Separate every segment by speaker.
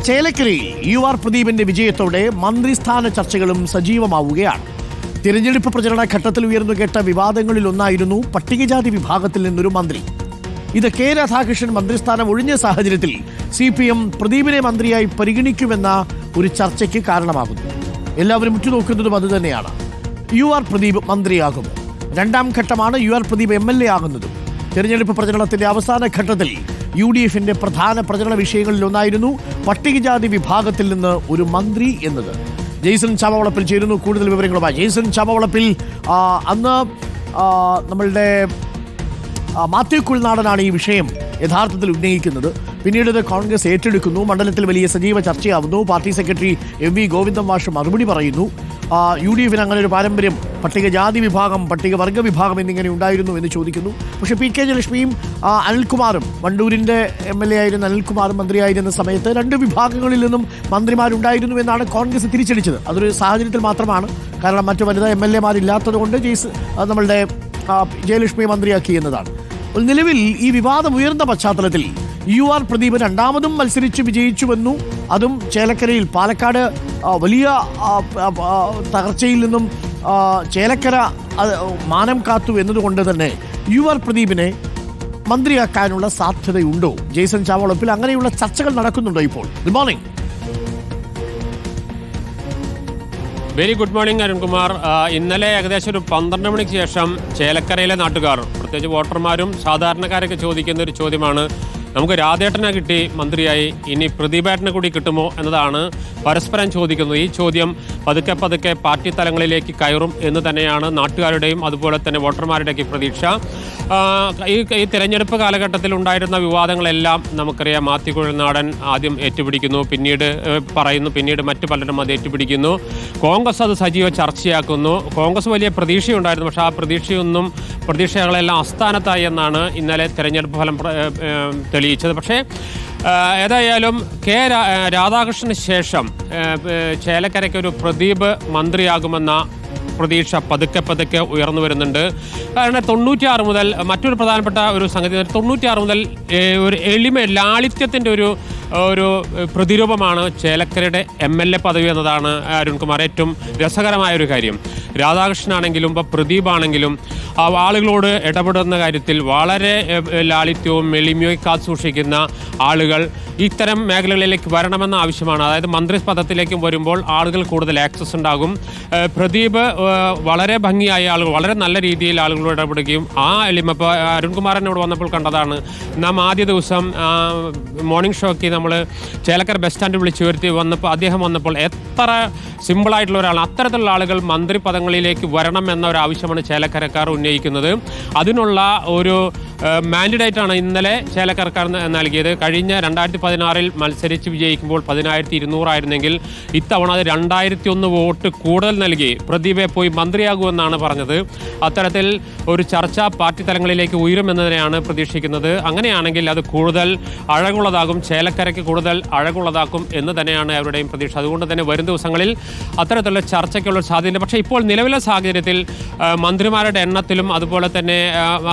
Speaker 1: ചേലക്കരയിൽ UR പ്രദീപിന്റെ വിജയത്തോടെ മന്ത്രിസ്ഥാന ചർച്ചകളും സജീവമാവുകയാണ്. തിരഞ്ഞെടുപ്പ് പ്രചരണ ഘട്ടത്തിൽ ഉയർന്നു കേട്ട വിവാദങ്ങളിൽ ഒന്നായിരുന്നു പട്ടികജാതി വിഭാഗത്തിൽ നിന്നൊരു മന്ത്രി. ഇത് കെ രാധാകൃഷ്ണൻ മന്ത്രിസ്ഥാനം ഒഴിഞ്ഞ സാഹചര്യത്തിൽ CPM പ്രദീപിനെ മന്ത്രിയായി പരിഗണിക്കുമെന്ന ഒരു ചർച്ചയ്ക്ക് കാരണമാകുന്നു. എല്ലാവരും ഉറ്റുനോക്കുന്നതും അതുതന്നെയാണ്. UR പ്രദീപ് മന്ത്രിയാകുമോ? രണ്ടാം ഘട്ടമാണ് UR പ്രദീപ് MLA ആകുന്നതും. തിരഞ്ഞെടുപ്പ് പ്രചരണത്തിന്റെ അവസാന ഘട്ടത്തിൽ UDFന്റെ പ്രധാന പ്രചരണ വിഷയങ്ങളിലൊന്നായിരുന്നു പട്ടികജാതി വിഭാഗത്തിൽ നിന്ന് ഒരു മന്ത്രി എന്നത്. ജെയ്സൺ ചാമവളപ്പിൽ ചേരുന്നു കൂടുതൽ വിവരങ്ങളുമായി. ജെയ്സൺ ചാമവളപ്പിൽ, അന്ന് നമ്മളുടെ മാത്യു കുൽനാടനാണ് ഈ വിഷയം യഥാർത്ഥത്തിൽ ഉന്നയിക്കുന്നത്. പിന്നീട് ഇത് കോൺഗ്രസ് ഏറ്റെടുക്കുന്നു. മണ്ഡലത്തിൽ വലിയ സജീവ ചർച്ചയാവുന്നു. പാർട്ടി സെക്രട്ടറി MV ഗോവിന്ദൻ മാഷ് മറുപടി പറയുന്നു. UDFന് അങ്ങനെ ഒരു പാരമ്പര്യം പട്ടികജാതി വിഭാഗം, പട്ടികവർഗ വിഭാഗം എന്നിങ്ങനെ ഉണ്ടായിരുന്നു എന്ന് ചോദിക്കുന്നു. പക്ഷേ PK ജയലക്ഷ്മിയും അനിൽകുമാറും, വണ്ടൂരിൻ്റെ MLA ആയിരുന്ന അനിൽകുമാറും മന്ത്രിയായിരുന്ന സമയത്ത് രണ്ട് വിഭാഗങ്ങളിൽ നിന്നും മന്ത്രിമാരുണ്ടായിരുന്നു എന്നാണ് കോൺഗ്രസ് തിരിച്ചടിച്ചത്. അതൊരു സാഹചര്യത്തിൽ മാത്രമാണ്. കാരണം മറ്റു വനിതാ MLA മാരില്ലാത്തത് കൊണ്ട് നമ്മളുടെ ജയലക്ഷ്മിയെ മന്ത്രിയാക്കി എന്നതാണ്. നിലവിൽ ഈ വിവാദം ഉയർന്ന പശ്ചാത്തലത്തിൽ UR പ്രദീപ് രണ്ടാമതും മത്സരിച്ച് വിജയിച്ചുവെന്നു. അതും ചേലക്കരയിൽ. പാലക്കാട് വലിയ തകർച്ചയിൽ നിന്നും ചേലക്കര മാനം കാത്തു എന്നതുകൊണ്ട് തന്നെ UR പ്രദീപിനെ മന്ത്രിയാക്കാനുള്ള സാധ്യതയുണ്ടോ? ജെയ്സൺ ചാവളപ്പിൽ അങ്ങനെയുള്ള ചർച്ചകൾ നടക്കുന്നുണ്ടോ ഇപ്പോൾ? Good morning.
Speaker 2: Very good morning Arunkumar. ഇന്നലെ ഏകദേശം ഒരു 12 മണിക്ക് ശേഷം ചേലക്കരയിലെ നാട്ടുകാർ, പ്രത്യേകിച്ച് വോട്ടർമാരും സാധാരണക്കാരൊക്കെ ചോദിക്കുന്ന ഒരു ചോദ്യമാണ്, നമുക്ക് രാധേട്ടനെ കിട്ടി മന്ത്രിയായി, ഇനി പ്രദീപേട്ടനെ കൂടി കിട്ടുമോ എന്നതാണ് പരസ്പരം ചോദിക്കുന്നത്. ഈ ചോദ്യം പതുക്കെ പതുക്കെ പാർട്ടി തലങ്ങളിലേക്ക് കയറും എന്ന് തന്നെയാണ് നാട്ടുകാരുടെയും അതുപോലെ തന്നെ വോട്ടർമാരുടെയൊക്കെ പ്രതീക്ഷ. ഈ തിരഞ്ഞെടുപ്പ് കാലഘട്ടത്തിൽ ഉണ്ടായിരുന്ന വിവാദങ്ങളെല്ലാം നമുക്കറിയാം. മാത്യു കുഴൽനാടൻ ആദ്യം ഏറ്റുപിടിക്കുന്നു, പിന്നീട് മറ്റു പലരും അത് ഏറ്റുപിടിക്കുന്നു. കോൺഗ്രസ് അത് സജീവ ചർച്ചയാക്കുന്നു. കോൺഗ്രസ് വലിയ പ്രതീക്ഷയുണ്ടായിരുന്നു, പക്ഷേ ആ പ്രതീക്ഷകളെല്ലാം അസ്ഥാനത്തായി എന്നാണ് ഇന്നലെ തിരഞ്ഞെടുപ്പ് ഫലം തെളിയിച്ചത്. പക്ഷേ ഏതായാലും കെ രാധാകൃഷ്ണന് ശേഷം ചേലക്കരയ്ക്ക് ഒരു പ്രദീപ് മന്ത്രിയാകുമെന്ന പ്രതീക്ഷ പതുക്കെ ഉയർന്നു വരുന്നുണ്ട്. കാരണം 96 മുതൽ മറ്റൊരു പ്രധാനപ്പെട്ട ഒരു സംഗതി, 96 മുതൽ ഒരു ലാളിത്യത്തിൻ്റെ ഒരു പ്രതിരൂപമാണ് ചേലക്കരയുടെ MLA പദവി എന്നതാണ് അരുൺകുമാർ ഏറ്റവും രസകരമായ ഒരു കാര്യം. രാധാകൃഷ്ണനാണെങ്കിലും ഇപ്പോൾ പ്രദീപാണെങ്കിലും ആളുകളോട് ഇടപെടുന്ന കാര്യത്തിൽ വളരെ ലാളിത്യവും എളിമയും കാത്തു സൂക്ഷിക്കുന്ന ആളുകൾ ഇത്തരം മേഖലകളിലേക്ക് വരണമെന്ന ആവശ്യമാണ്. അതായത് മന്ത്രിപദത്തിലേക്ക് വരുമ്പോൾ ആളുകൾ കൂടുതൽ ആക്സസ് ഉണ്ടാകും. പ്രദീപ് വളരെ ഭംഗിയായ ആളുകൾ, വളരെ നല്ല രീതിയിൽ ആളുകളോട് ഇടപെടുകയും ആ എളിമ, ഇപ്പോൾ അരുൺകുമാറിനോട് വന്നപ്പോൾ കണ്ടതാണ്. നാം ആദ്യ ദിവസം മോർണിംഗ് ഷോയ്ക്ക് നമ്മൾ ചേലക്കര ബസ് സ്റ്റാൻഡിൽ വിളിച്ചു വരുത്തി അദ്ദേഹം വന്നപ്പോൾ എത്ര സിമ്പിളായിട്ടുള്ള ഒരാൾ, അത്തരത്തിലുള്ള ആളുകൾ മന്ത്രിപദങ്ങളിലേക്ക് വരണം എന്ന ഒരു ആവശ്യമാണ് ചേലക്കരക്കാർ ഉന്നയിക്കുന്നത്. അതിനുള്ള ഒരു മാൻഡേറ്റാണ് ഇന്നലെ ചേലക്കരക്കാർ നൽകിയത്. കഴിഞ്ഞ 2016 മത്സരിച്ച് വിജയിക്കുമ്പോൾ 10,200 ആയിരുന്നെങ്കിൽ ഇത്തവണ അത് 2001 വോട്ട് കൂടുതൽ നൽകി പ്രദീപെ പോയി മന്ത്രിയാകുമെന്നാണ് പറഞ്ഞത്. അത്തരത്തിൽ ഒരു ചർച്ച പാർട്ടി തലങ്ങളിലേക്ക് ഉയരുമെന്നതിനെയാണ് പ്രതീക്ഷിക്കുന്നത്. അങ്ങനെയാണെങ്കിൽ അത് കൂടുതൽ അഴകുള്ളതാകും, ചേലക്കരയ്ക്ക് കൂടുതൽ അഴകുള്ളതാക്കും എന്ന് തന്നെയാണ് അവരുടെയും പ്രതീക്ഷ. അതുകൊണ്ട് തന്നെ വരും ദിവസങ്ങളിൽ അത്തരത്തിലുള്ള ചർച്ചയ്ക്കുള്ള സാധ്യത. പക്ഷേ ഇപ്പോൾ നിലവിലെ സാഹചര്യത്തിൽ മന്ത്രിമാരുടെ എണ്ണത്തിലും അതുപോലെ തന്നെ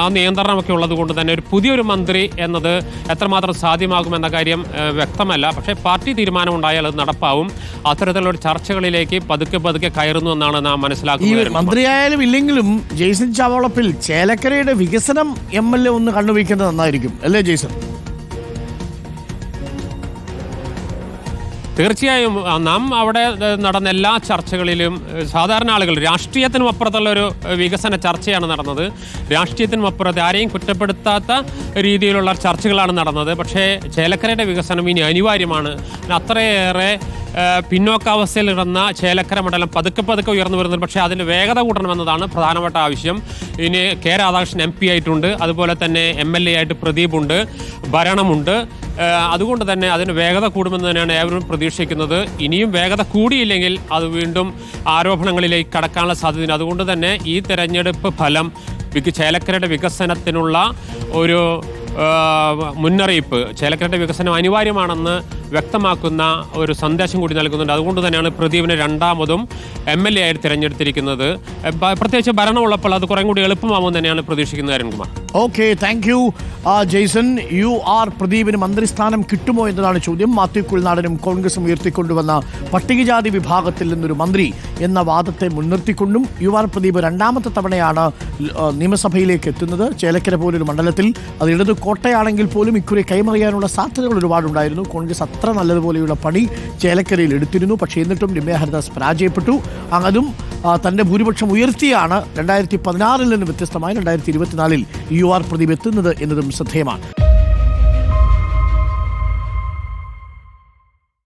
Speaker 2: ആ നിയന്ത്രണമൊക്കെ ഉള്ളതുകൊണ്ട് തന്നെ ഒരു പുതിയൊരു മന്ത്രി എന്നത് എത്രമാത്രം സാധ്യമാകുമെന്ന കാര്യം വ്യക്തമല്ല. പക്ഷേ പാർട്ടി തീരുമാനമുണ്ടായാൽ അത് നടപ്പാവും. അത്തരത്തിലുള്ള ചർച്ചകളിലേക്ക് പതുക്കെ കയറുന്നു എന്നാണ് നാം മനസ്സിലാക്കുന്നത്.
Speaker 1: മന്ത്രിയായാലും ഇല്ലെങ്കിലും ജെയ്സൺ ചാവളപ്പിൽ ചേലക്കരയുടെ വികസനം MLA ഒന്ന് കണ്ടുവയ്ക്കുന്നത് നന്നായിരിക്കും അല്ലേ ജെയ്സൺ?
Speaker 2: തീർച്ചയായും നാം അവിടെ നടന്ന എല്ലാ ചർച്ചകളിലും സാധാരണ ആളുകൾ, രാഷ്ട്രീയത്തിനും അപ്പുറത്തുള്ളൊരു വികസന ചർച്ചയാണ് നടന്നത്. രാഷ്ട്രീയത്തിനും അപ്പുറത്ത് ആരെയും കുറ്റപ്പെടുത്താത്ത രീതിയിലുള്ള ചർച്ചകളാണ് നടന്നത്. പക്ഷേ ചേലക്കരയുടെ വികസനം ഇനി അനിവാര്യമാണ്. അത്രയേറെ പിന്നോക്കാവസ്ഥയിൽ കിടന്ന ചേലക്കര മണ്ഡലം പതുക്കെ ഉയർന്നു വരുന്നത്. പക്ഷേ അതിന് വേഗത കൂട്ടണമെന്നതാണ് പ്രധാനപ്പെട്ട ആവശ്യം. ഇനി കെ രാധാകൃഷ്ണൻ MP ആയിട്ടുണ്ട്, അതുപോലെ തന്നെ MLA ആയിട്ട് പ്രദീപുണ്ട്, ഭരണമുണ്ട്. അതുകൊണ്ട് തന്നെ അതിന് വേഗത കൂടുമെന്ന് തന്നെയാണ് ഏവരും പ്രതീക്ഷിക്കുന്നത്. ഇനിയും വേഗത കൂടിയില്ലെങ്കിൽ അത് വീണ്ടും ആരോപണങ്ങളിലേക്ക് കടക്കാനുള്ള സാധ്യതയുണ്ട്. അതുകൊണ്ട് തന്നെ ഈ തെരഞ്ഞെടുപ്പ് ഫലം ചേലക്കരയുടെ വികസനത്തിനുള്ള ഒരു മുന്നറിയിപ്പ്, ചേലക്കരയുടെ വികസനം അനിവാര്യമാണെന്ന് വ്യക്തമാക്കുന്ന ഒരു സന്ദേശം കൂടി നൽകുന്നുണ്ട്. അതുകൊണ്ട് തന്നെയാണ് പ്രദീപിനെ രണ്ടാമതും MLA ആയി തിരഞ്ഞെടുത്തിരിക്കുന്നത്. പ്രത്യേകിച്ച് ഭരണമുള്ളപ്പോൾ അത് കുറേ കൂടി എളുപ്പമാവുമെന്ന് തന്നെയാണ് പ്രതീക്ഷിക്കുന്നത് Arunkumar.
Speaker 1: Okay, thank you Jaison. UR പ്രദീപിന് മന്ത്രിസ്ഥാനം കിട്ടുമോ എന്നതാണ് ചോദ്യം. മാത്യു കുഴൽനാടനും കോൺഗ്രസും ഉയർത്തിക്കൊണ്ടുവന്ന പട്ടികജാതി വിഭാഗത്തിൽ നിന്നൊരു മന്ത്രി എന്ന വാദത്തെ മുൻനിർത്തിക്കൊണ്ടും UR പ്രദീപ് രണ്ടാമത്തെ തവണയാണ് നിയമസഭയിലേക്ക് എത്തുന്നത്. ചേലക്കര പോലൊരു മണ്ഡലത്തിൽ അത് ഇടത് കോട്ടയാണെങ്കിൽ പോലും ഇക്കുറി കൈമറിയാനുള്ള സാധ്യതകൾ ഒരുപാടുണ്ടായിരുന്നു. കോൺഗ്രസ് അത്ര നല്ലതുപോലെയുള്ള പണി ചേലക്കരയിൽ എടുത്തിരുന്നു. പക്ഷേ എന്നിട്ടും രമ്യ ഹരിദാസ് പരാജയപ്പെട്ടു. അതും തൻ്റെ ഭൂരിപക്ഷം ഉയർത്തിയാണ് 2016 നിന്ന് വ്യത്യസ്തമായി 2024 UR പ്രദീപ് എത്തുന്നത് എന്നതും ശ്രദ്ധേയമാണ്.